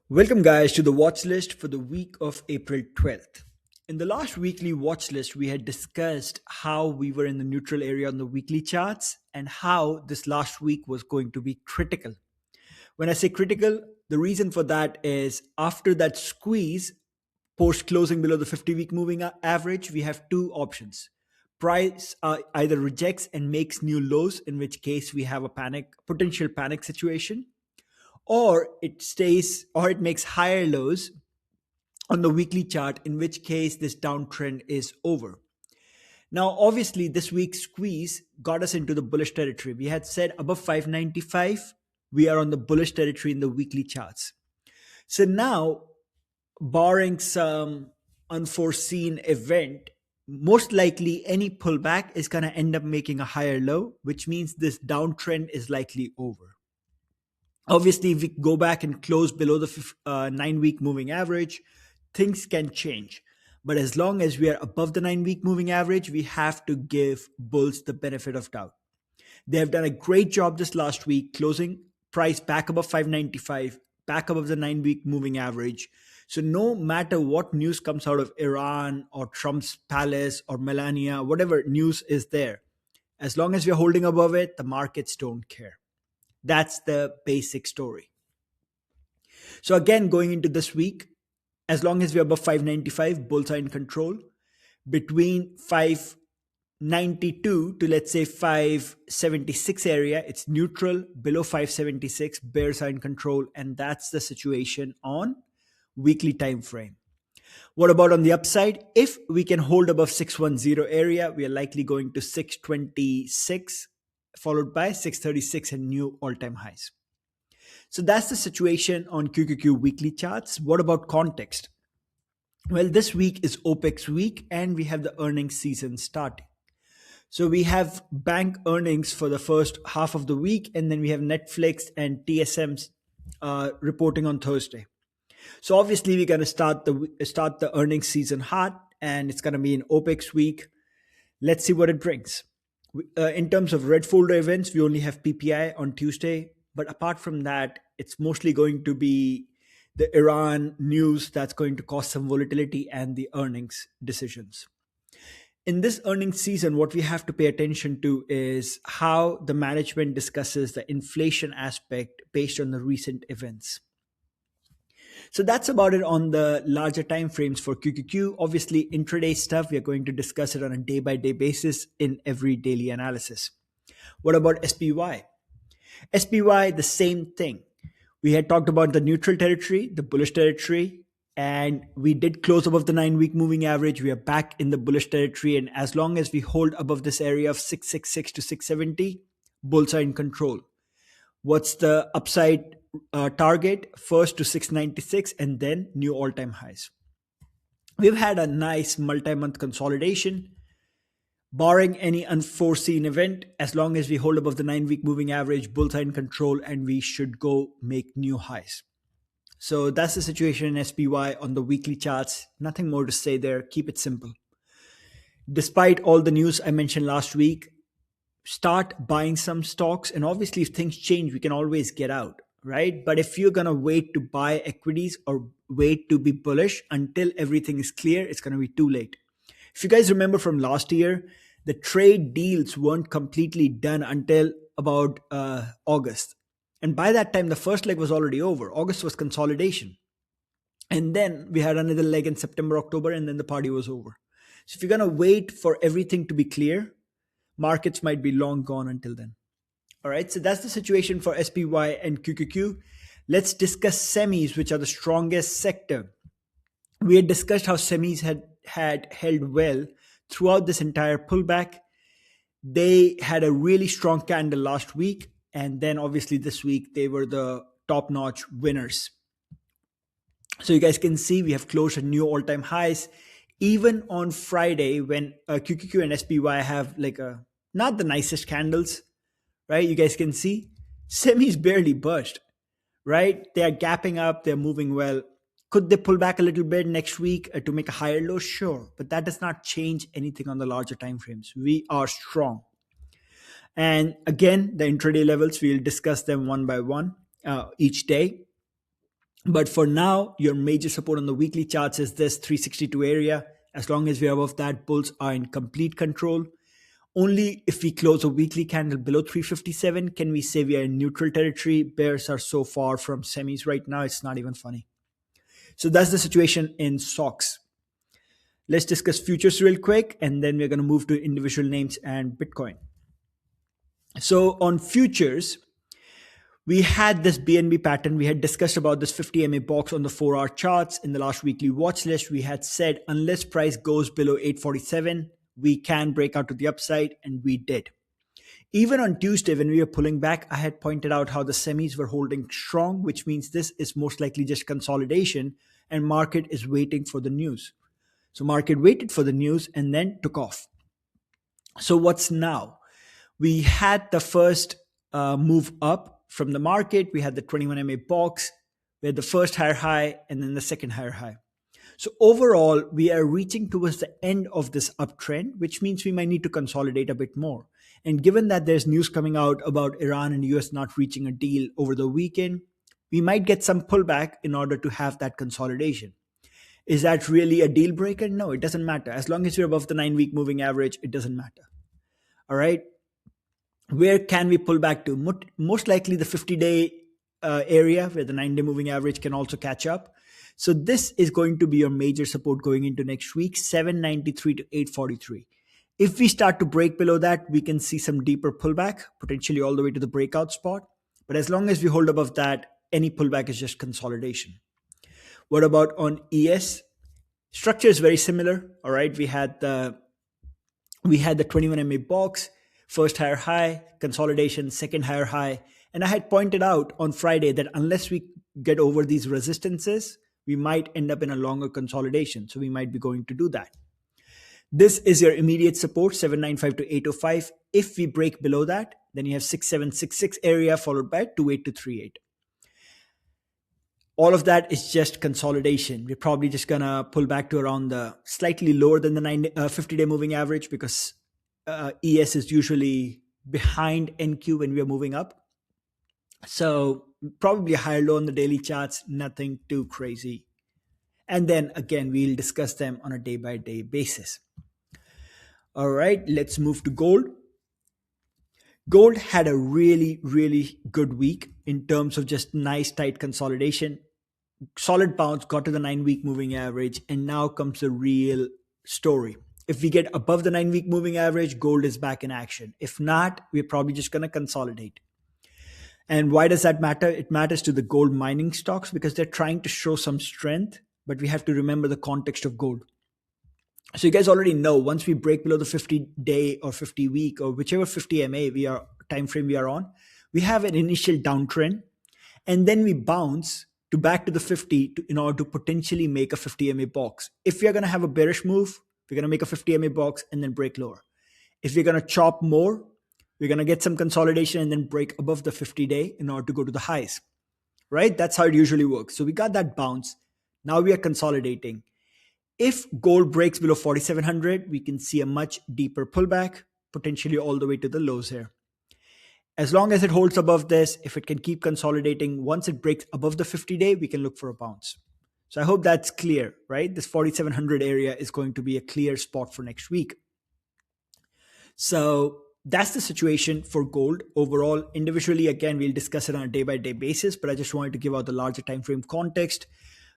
Welcome, guys, to the watch list for the week of April 12th. In the last weekly watch list, we had discussed how we were in the neutral area on the weekly charts and how this last week was going to be critical. When I say critical, the reason for that is after that squeeze, post closing below the 50-week moving average, we have two options. Price either rejects and makes new lows, in which case we have a potential panic situation, or it makes higher lows on the weekly chart, in which case this downtrend is over. Now, obviously, this week's squeeze got us into the bullish territory. We had said above 595, we are on the bullish territory in the weekly charts. So now, barring some unforeseen event, most likely any pullback is going to end up making a higher low, which means this downtrend is likely over. Obviously, if we go back and close below the 9-week moving average, things can change. But as long as we are above the 9-week moving average, we have to give bulls the benefit of doubt. They have done a great job this last week, closing price back above 595, back above the 9-week moving average. So no matter what news comes out of Iran or Trump's palace or Melania, whatever news is there, as long as we're holding above it, the markets don't care. That's the basic story. So again, going into this week, as long as we're above 595, bulls are in control. Between 592 to let's say 576 area, it's neutral. Below 576, bears are in control, and that's the situation on weekly time frame. What about on the upside? If we can hold above 610 area, we are likely going to 626, followed by 636 and new all-time highs. So that's the situation on QQQ weekly charts. What about context? Well, this week is OPEX week and we have the earnings season starting. So we have bank earnings for the first half of the week, and then we have Netflix and TSM's reporting on Thursday. So obviously we're going to start the earnings season hot, and it's going to be an OPEX week. Let's see what it brings. In terms of red folder events, we only have PPI on Tuesday. But apart from that, it's mostly going to be the Iran news that's going to cause some volatility and the earnings decisions. In this earnings season, what we have to pay attention to is how the management discusses the inflation aspect based on the recent events. So that's about it on the larger time frames for QQQ. Obviously, intraday stuff, we are going to discuss it on a day-by-day basis in every daily analysis. What about SPY? SPY, the same thing. We had talked about the neutral territory, the bullish territory, and we did close above the 9-week moving average. We are back in the bullish territory, and as long as we hold above this area of 666 to 670, bulls are in control. What's the upside target? First to 696 and then new all-time highs. We've had a nice multi-month consolidation. Barring any unforeseen event, as long as we hold above the 9-week moving average, bulls are in control and we should go make new highs. So that's the situation in SPY on the weekly charts. Nothing more to say there. Keep it simple. Despite all the news I mentioned last week, start buying some stocks. And obviously, if things change, we can always get out, right? But if you're going to wait to buy equities or wait to be bullish until everything is clear, it's going to be too late. If you guys remember from last year, the trade deals weren't completely done until about August. And by that time, the first leg was already over. August was consolidation. And then we had another leg in September, October, and then the party was over. So if you're going to wait for everything to be clear, markets might be long gone until then. All right, so that's the situation for SPY and QQQ. Let's discuss semis, which are the strongest sector. We had discussed how semis had held well throughout this entire pullback. They had a really strong candle last week, and then obviously this week they were the top-notch winners. So you guys can see we have closed at new all-time highs. Even on Friday, when QQQ and SPY have not the nicest candles, right? You guys can see semis barely budged, right? They are gapping up, they're moving well. Could they pull back a little bit next week to make a higher low? Sure, but that does not change anything on the larger time frames. We are strong. And again, the intraday levels, we'll discuss them one by one each day. But for now, your major support on the weekly charts is this 362 area. As long as we're above that, bulls are in complete control. Only if we close a weekly candle below 357 can we say we are in neutral territory. Bears are so far from semis right now, it's not even funny. So that's the situation in stocks. Let's discuss futures real quick, and then we're going to move to individual names and Bitcoin. So on futures, we had this BNB pattern. We had discussed about this 50 MA box on the 4-hour charts in the last weekly watch list. We had said unless price goes below 847, we can break out to the upside, and we did. Even on Tuesday, when we were pulling back, I had pointed out how the semis were holding strong, which means this is most likely just consolidation, and market is waiting for the news. So market waited for the news and then took off. So what's now? We had the first move up from the market. We had the 21 MA box. We had the first higher high and then the second higher high. So overall, we are reaching towards the end of this uptrend, which means we might need to consolidate a bit more. And given that there's news coming out about Iran and US not reaching a deal over the weekend, we might get some pullback in order to have that consolidation. Is that really a deal breaker? No, it doesn't matter. As long as you're above the 9-week moving average, it doesn't matter. All right. Where can we pull back to? Most likely the 50-day area where the 9-day moving average can also catch up. So this is going to be your major support going into next week, 793 to 843. If we start to break below that, we can see some deeper pullback, potentially all the way to the breakout spot. But as long as we hold above that, any pullback is just consolidation. What about on ES? Structure is very similar. All right. We had the 21 MA box, first higher high, consolidation, second higher high. And I had pointed out on Friday that unless we get over these resistances, we might end up in a longer consolidation. So we might be going to do that. This is your immediate support, 795 to 805. If we break below that, then you have 6766 area followed by 28 to 38. All of that is just consolidation. We're probably just going to pull back to around the slightly lower than the 50-day moving average because ES is usually behind NQ when we are moving up. So probably a higher low on the daily charts, nothing too crazy. And then again, we'll discuss them on a day-by-day basis. All right, let's move to gold. Gold had a really, really good week in terms of just nice tight consolidation. Solid bounce, got to the 9-week moving average, and now comes the real story. If we get above the 9-week moving average, gold is back in action. If not, we're probably just going to consolidate. And why does that matter? It matters to the gold mining stocks because they're trying to show some strength, but we have to remember the context of gold. So you guys already know once we break below the 50-day or 50-week or whichever 50 MA time frame we are on, we have an initial downtrend, and then we bounce to back to the 50 in order to potentially make a 50 MA box. If we are going to have a bearish move, we're going to make a 50 MA box and then break lower. If we're going to chop more, we're going to get some consolidation and then break above the 50-day in order to go to the highs, right? That's how it usually works. So we got that bounce. Now we are consolidating. If gold breaks below 4,700, we can see a much deeper pullback, potentially all the way to the lows here. As long as it holds above this, if it can keep consolidating, once it breaks above the 50-day, we can look for a bounce. So I hope that's clear, right? This 4,700 area is going to be a clear spot for next week. So that's the situation for gold overall. Individually, again, we'll discuss it on a day-by-day basis, but I just wanted to give out the larger time frame context.